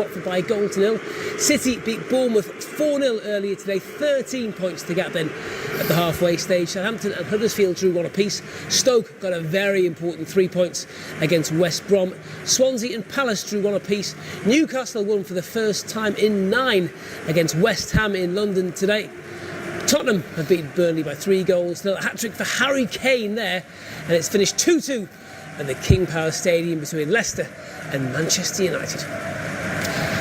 Watford by a goal to nil. City beat Bournemouth 4-0 earlier today, 13 points to gap then at the halfway stage. Southampton and Huddersfield drew 1 apiece. Stoke got a very important 3 points against West Brom. Swansea and Palace drew 1 apiece. Newcastle won for the first time in 9 against West Ham in London today. Tottenham have beaten Burnley by 3 goals. A hat-trick for Harry Kane there, and it's finished 2-2 at the King Power Stadium between Leicester and Manchester United.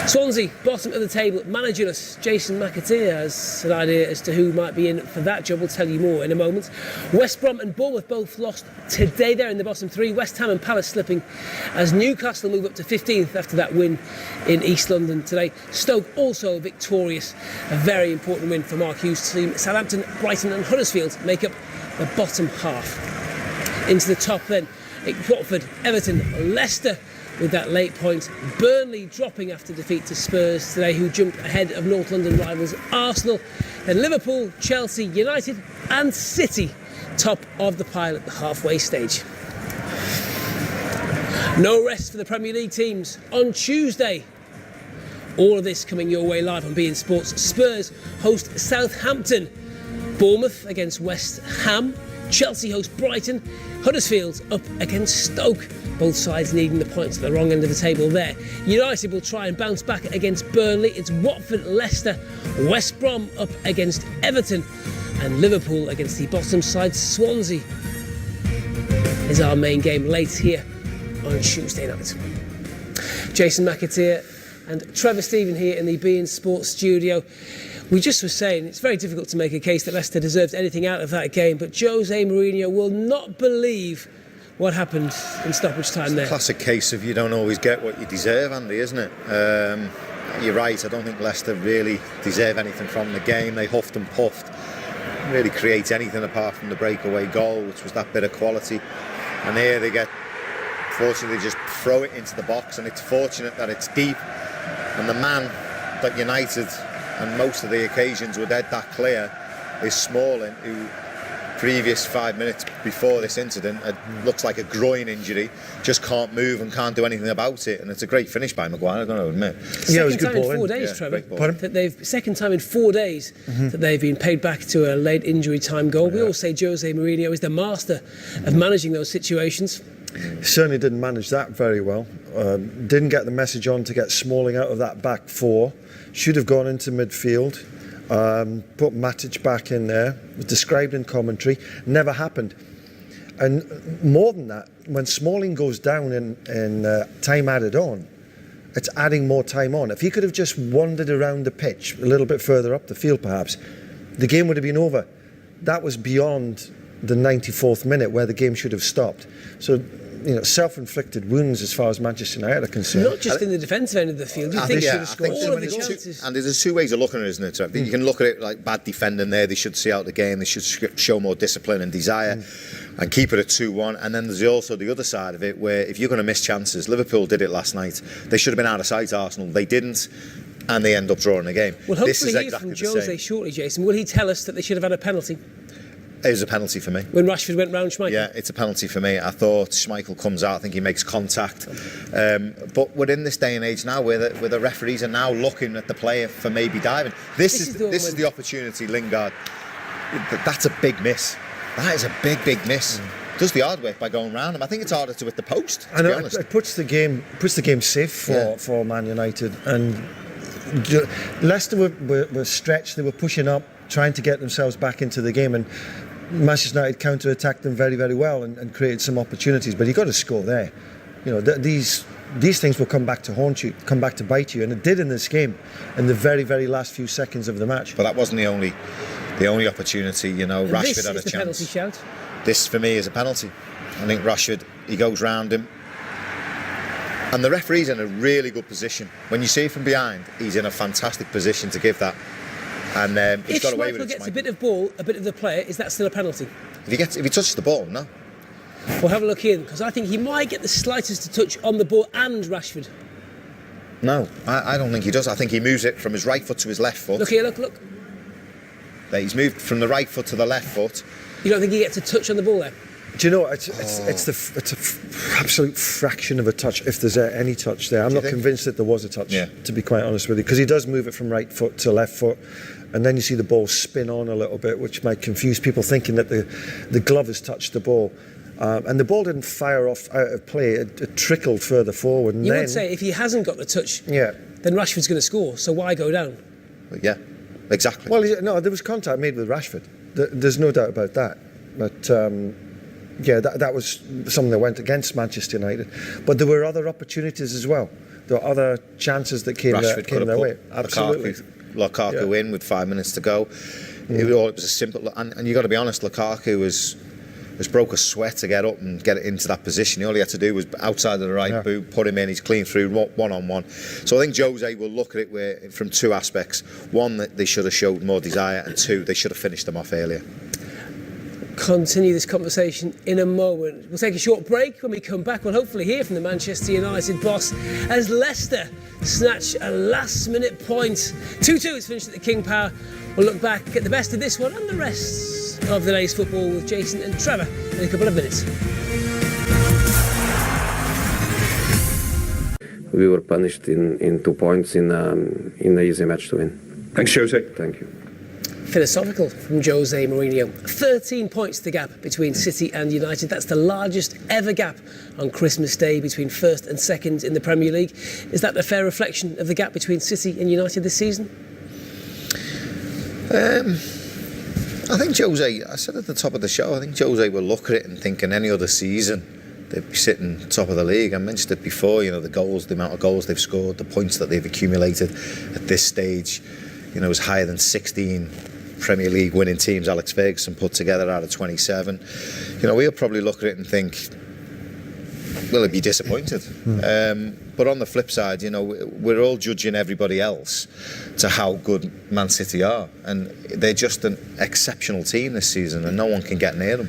Swansea, bottom of the table, managerless. Jason McAteer has an idea as to who might be in for that job. We'll tell you more in a moment. West Brom and Bournemouth both lost today. They're in the bottom 3. West Ham and Palace slipping as Newcastle move up to 15th after that win in East London today. Stoke also victorious. A very important win for Mark Hughes' team. Southampton, Brighton and Huddersfield make up the bottom half. Into the top then, Watford, Everton, Leicester with that late point. Burnley dropping after defeat to Spurs today, who jumped ahead of North London rivals Arsenal. Then Liverpool, Chelsea, United and City top of the pile at the halfway stage. No rest for the Premier League teams on Tuesday. All of this coming your way live on beIN Sports. Spurs host Southampton. Bournemouth against West Ham. Chelsea host Brighton. Huddersfield up against Stoke. Both sides needing the points at the wrong end of the table there. United will try and bounce back against Burnley. It's Watford, Leicester, West Brom up against Everton, and Liverpool against the bottom side Swansea is our main game late here on Tuesday night. Jason McAteer and Trevor Stephen here in the beIN Sports studio. We just were saying it's very difficult to make a case that Leicester deserved anything out of that game, but Jose Mourinho will not believe what happened in stoppage time there. Classic case of you don't always get what you deserve, Andy, isn't it? You're right, I don't think Leicester really deserve anything from the game. They huffed and puffed. Didn't really create anything apart from the breakaway goal, which was that bit of quality. And here they fortunately just throw it into the box, and it's fortunate that it's deep. And the man that United, and most of the occasions were dead that clear, is Smalling, who previous 5 minutes before this incident looks like a groin injury, just can't move and can't do anything about it, and it's a great finish by Maguire, I've got to admit. Yeah, it was a good ball in 4 days, Trevor. Second time in 4 days that they've been paid back to a late injury time goal. We all say Jose Mourinho is the master of managing those situations. Certainly didn't manage that very well. Didn't get the message on to get Smalling out of that back 4. Should have gone into midfield. Put Matic back in there, was described in commentary, never happened. And more than that, when Smalling goes down in time added on, it's adding more time on. If he could have just wandered around the pitch a little bit further up the field perhaps, the game would have been over. That was beyond the 94th minute where the game should have stopped. So, self-inflicted wounds as far as Manchester United are concerned. Not just in the defensive end of the field. You think they should have scored all of the chances. And there's 2 ways of looking at it, isn't it? So I think you can look at it like bad defending there. They should see out the game. They should show more discipline and desire and keep it at 2-1. And then there's also the other side of it where if you're going to miss chances, Liverpool did it last night. They should have been out of sight, Arsenal. They didn't. And they end up drawing the game. Well, hopefully hear from Jose shortly, Jason. Will he tell us that they should have had a penalty? It was a penalty for me. When Rashford went round Schmeichel? Yeah, it's a penalty for me. I thought Schmeichel comes out, I think he makes contact. But we're in this day and age now where the referees are now looking at the player for maybe diving. This is the opportunity, Lingard. That's a big miss. That is a big miss. Does the hard work by going round him. I think it's harder to hit the post, to be honest. It puts the game safe for Man United. And Leicester were stretched, they were pushing up, trying to get themselves back into the game, and Manchester United counter-attacked them very, very well and created some opportunities. But you've got to score there. These things will come back to haunt you, come back to bite you, and it did in this game, in the very, very last few seconds of the match. But that wasn't the only opportunity. Rashford had a chance. Penalty shout. This for me is a penalty. I think Rashford, he goes round him, and the referee's in a really good position. When you see it from behind, he's in a fantastic position to give that. And he's got away with it. If Schmeichel gets a bit of ball, a bit of the player, is that still a penalty? If he touches the ball, no. We'll have a look here, because I think he might get the slightest touch on the ball and Rashford. No, I don't think he does. I think he moves it from his right foot to his left foot. Look here, look. He's moved from the right foot to the left foot. You don't think he gets a touch on the ball there? Do you know, it's a absolute fraction of a touch, if there's any touch there. I'm not convinced that there was a touch, to be quite honest with you, because he does move it from right foot to left foot, and then you see the ball spin on a little bit, which might confuse people thinking that the glove has touched the ball. And the ball didn't fire off out of play, it trickled further forward. And you would say if he hasn't got the touch, then Rashford's going to score, so why go down? Yeah, exactly. Well, no, there was contact made with Rashford. There's no doubt about that. But that was something that went against Manchester United. But there were other opportunities as well. There were other chances that came their way. Absolutely. Lukaku in with 5 minutes to go. It was a simple, and you got to be honest, Lukaku has broke a sweat to get up and get it into that position. All he had to do was outside of the right boot, put him in. He's clean through one-on-one. So I think Jose will look at it from two aspects. One, that they should have showed more desire, and two, they should have finished them off earlier. Continue this conversation in a moment. We'll take a short break. When we come back, we'll hopefully hear from the Manchester United boss as Leicester snatch a last-minute point. 2-2 is finished at the King Power. We'll look back at the best of this one and the rest of the day's football with Jason and Trevor in a couple of minutes. We were punished in 2 points in an easy match to win. Thanks, Jose. Thank you. Philosophical from Jose Mourinho. 13 points the gap between City and United. That's the largest ever gap on Christmas Day between first and second in the Premier League. Is that a fair reflection of the gap between City and United this season? I think Jose, I said at the top of the show, I think Jose will look at it and think in any other season they'd be sitting top of the league. I mentioned it before, the goals, the amount of goals they've scored, the points that they've accumulated at this stage, is higher than 16 Premier League winning teams Alex Ferguson put together out of 27. We'll probably look at it and think, will it be disappointed? But on the flip side, we're all judging everybody else to how good Man City are, and they're just an exceptional team this season, and no one can get near them.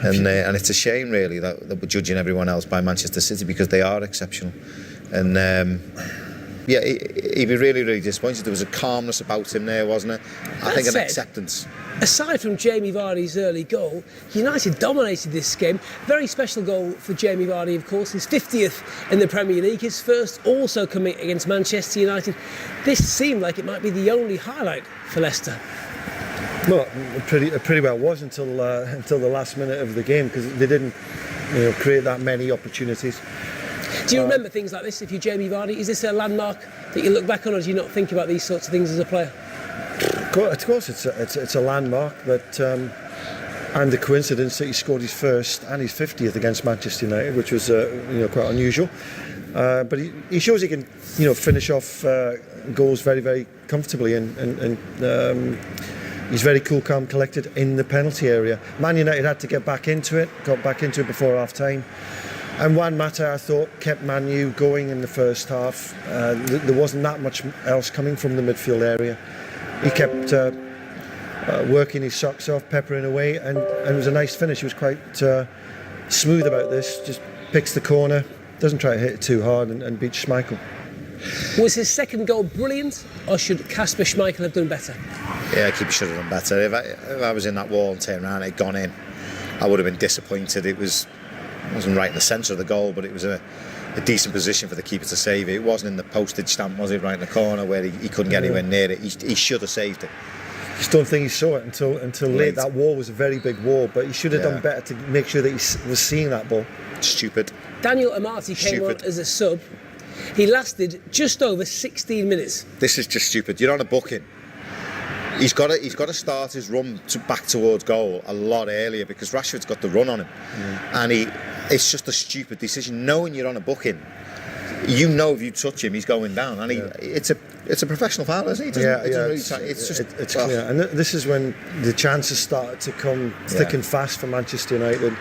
And it's a shame, really, that we're judging everyone else by Manchester City, because they are exceptional. And he'd be really, really disappointed. There was a calmness about him there, wasn't it? I think an acceptance. Aside from Jamie Vardy's early goal, United dominated this game. Very special goal for Jamie Vardy, of course, his 50th in the Premier League, his first also coming against Manchester United. This seemed like it might be the only highlight for Leicester. Well, it pretty well was until the last minute of the game, because they didn't create that many opportunities. Do you remember things like this if you're Jamie Vardy? Is this a landmark that you look back on, or do you not think about these sorts of things as a player? Of course, it's a landmark, but and the coincidence that he scored his first and his 50th against Manchester United, which was quite unusual. But he shows he can finish off goals very, very comfortably, and he's very cool, calm, collected in the penalty area. Man United had to got back into it before half time. And Juan Mata, I thought, kept Man U going in the first half. There wasn't that much else coming from the midfield area. He kept working his socks off, peppering away, and it was a nice finish. He was quite smooth about this, just picks the corner, doesn't try to hit it too hard, and beats Schmeichel. Was his second goal brilliant, or should Kasper Schmeichel have done better? Yeah, keeper should have done better. If I was in that wall and turned around and it had gone in, I would have been disappointed. It wasn't right in the centre of the goal, but it was a decent position for the keeper to save it. It wasn't in the postage stamp, was it, right in the corner where he couldn't get anywhere near it. He should have saved it. I just don't think he saw it until late. That wall was a very big wall, but he should have done better to make sure that he was seeing that ball. Stupid. Daniel Amati came on as a sub. He lasted just over 16 minutes. This is just stupid. You're on a booking. He's got to start his run back towards goal a lot earlier, because Rashford's got the run on him, and it's just a stupid decision. Knowing you're on a booking, if you touch him, he's going down, and it's a professional foul, isn't it? It's clear, and this is when the chances started to come thick and fast for Manchester United.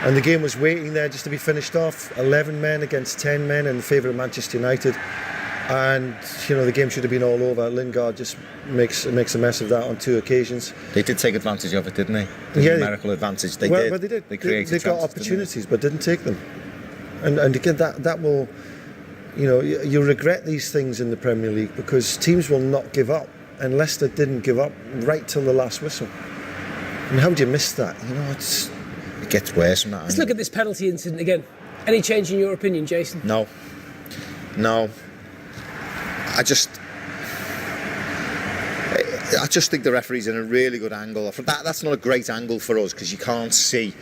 And the game was waiting there just to be finished off. 11 men against 10 men in favour of Manchester United. And the game should have been all over. Lingard just makes a mess of that on 2 occasions. They did take advantage of it, didn't they? The numerical advantage. They did. They created. They got opportunities, but didn't take them. And again, that will, you regret these things in the Premier League, because teams will not give up. And Leicester didn't give up right till the last whistle. And how do you miss that? it gets worse from that. Let's look at this penalty incident again. Any change in your opinion, Jason? No. I just think the referee's in a really good angle. That's not a great angle for us because you can't see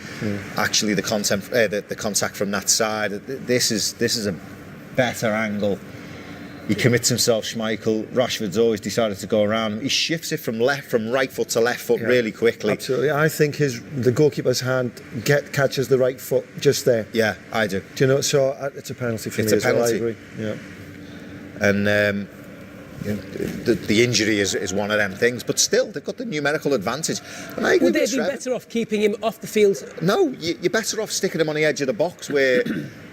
actually the contact from that side. This is a better angle. He commits himself, Schmeichel. Rashford's always decided to go around him. He shifts it from right foot to left foot really quickly. Absolutely. I think the goalkeeper's hand catches the right foot just there. Yeah, I do. Do you know? So it's a penalty for me. It's a penalty. I agree. Yeah. And the injury is one of them things, but still they've got the numerical advantage. And I agree. Would they have been better off keeping him off the field? No, you're better off sticking him on the edge of the box where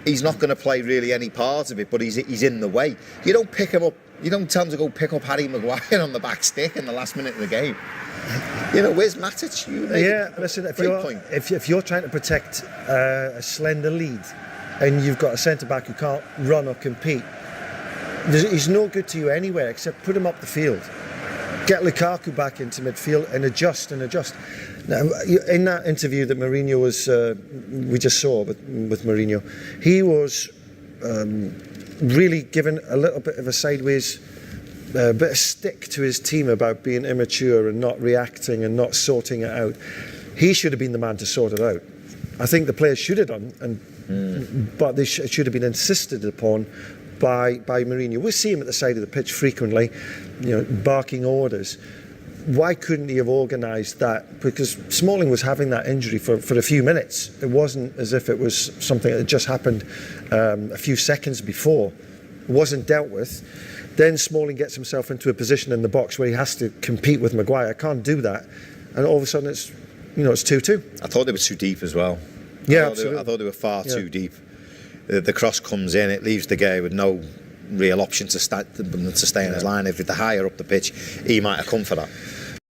he's not going to play really any part of it, but he's in the way. You don't pick him up. You don't tell him to go pick up Harry Maguire on the back stick in the last minute of the game. You know, where's Matic? Listen, if you're trying to protect a slender lead and you've got a centre back who can't run or compete, he's no good to you anywhere except put him up the field. Get Lukaku back into midfield and adjust. Now, in that interview that Mourinho we just saw with Mourinho, he was really given a little bit of a sideways bit of stick to his team about being immature and not reacting and not sorting it out. He should have been the man to sort it out. I think the players should have done, but they should have been insisted upon by Mourinho. We see him at the side of the pitch frequently, barking orders. Why couldn't he have organised that? Because Smalling was having that injury for a few minutes. It wasn't as if it was something that had just happened a few seconds before. It wasn't dealt with. Then Smalling gets himself into a position in the box where he has to compete with Maguire. Can't do that. And all of a sudden it's 2-2. I thought they were too deep as well. Yeah, absolutely. I thought they were far too deep. The cross comes in, it leaves the guy with no real option to stay in his line. If they're higher up the pitch, he might have come for that.